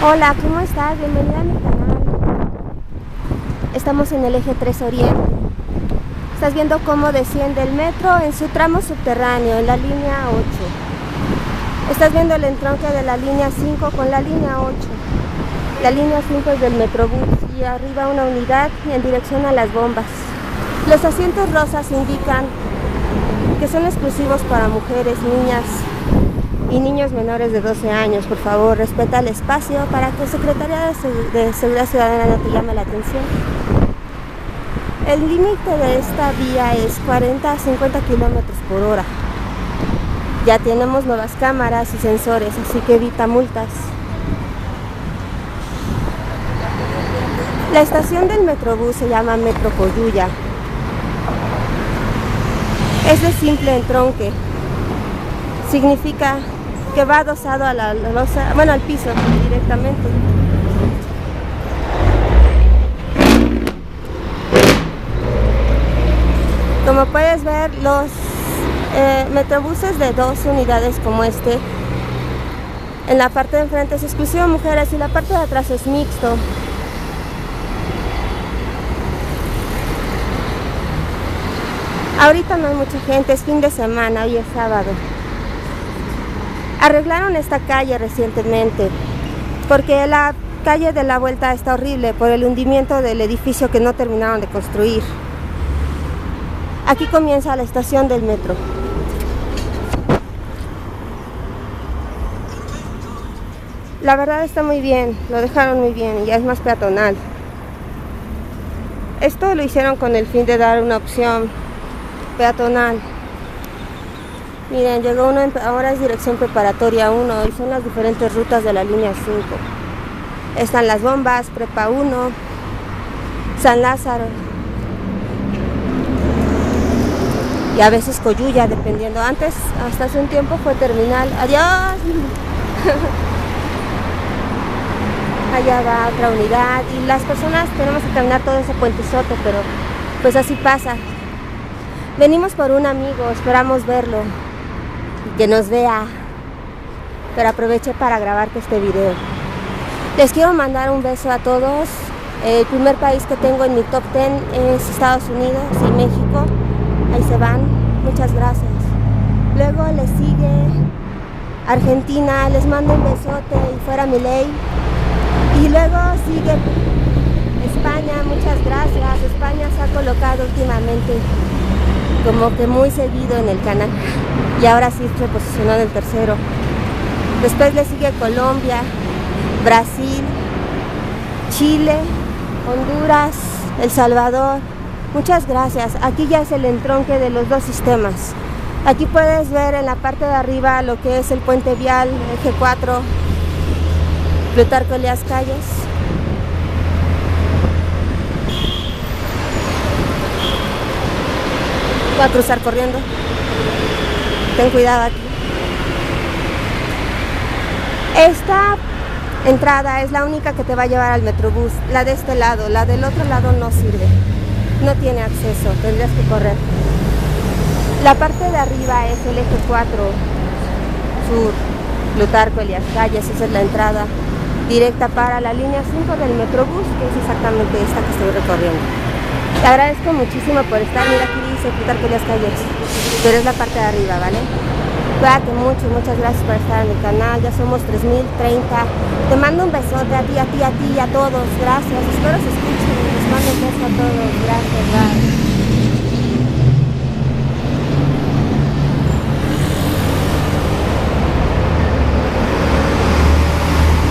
Hola, ¿cómo estás? Bienvenida a mi canal. Estamos en el eje 3 Oriente. Estás viendo cómo desciende el metro en su tramo subterráneo, en la línea 8. Estás viendo el entronque de la línea 5 con la línea 8. La línea 5 es del Metrobús y arriba una unidad en dirección a las bombas. Los asientos rosas indican que son exclusivos para mujeres, niñas y niños menores de 12 años. Por favor, respeta el espacio para que Secretaría de Seguridad Ciudadana no te llame la atención. El límite de esta vía es 40 a 50 kilómetros por hora. Ya tenemos nuevas cámaras y sensores, así que evita multas. La estación del Metrobús se llama Metro Coyuya. Es de simple entronque. Significa que va adosado a la losa, bueno, al piso directamente. Como puedes ver, los metrobuses de 2 unidades como este, en la parte de enfrente es exclusivo mujeres y la parte de atrás es mixto. Ahorita no hay mucha gente, es fin de semana, hoy es sábado. Arreglaron esta calle recientemente porque la calle de la vuelta está horrible por el hundimiento del edificio que no terminaron de construir. Aquí comienza la estación del metro. La verdad está muy bien, lo dejaron muy bien y ya es más peatonal. Esto lo hicieron con el fin de dar una opción peatonal. Miren, llegó uno, ahora es dirección preparatoria 1 y son las diferentes rutas de la línea 5. Están las bombas, Prepa 1, San Lázaro y a veces Coyuya, dependiendo. Antes, hasta hace un tiempo, fue terminal. ¡Adiós! Allá va otra unidad y las personas tenemos que caminar todo ese puentezote, pero pues así pasa. Venimos por un amigo, esperamos verlo y que nos vea, pero aproveché para grabarte este video. Les quiero mandar un beso a todos. El primer país que tengo en mi top 10 es Estados Unidos y México. Ahí se van, muchas gracias. Luego le sigue Argentina, les mando un besote y fuera mi ley. Y luego sigue España, muchas gracias. España se ha colocado últimamente como que muy seguido en el canal y ahora sí se posicionó en el tercero. Después le sigue Colombia, Brasil, Chile, Honduras, El Salvador. Muchas gracias. Aquí ya es el entronque de los dos sistemas. Aquí puedes ver en la parte de arriba lo que es el puente vial, eje 4, Plutarco Elías Calles. Voy a cruzar corriendo. Ten cuidado aquí. Esta entrada es la única que te va a llevar al Metrobús. La de este lado, la del otro lado no sirve. No tiene acceso, tendrías que correr. La parte de arriba es el eje 4 sur, Plutarco Elías Calles. Esa es la entrada directa para la línea 5 del Metrobús, que es exactamente esta que estoy recorriendo. Te agradezco muchísimo por estar. Mira, aquí dice Plutarco Elías Calles, pero es la parte de arriba, ¿vale? Cuídate mucho, muchas gracias por estar en el canal. Ya somos 3030. Te mando un besote a ti y a todos. Gracias, espero se escuchen. Les mando un beso a todos. Gracias, bye.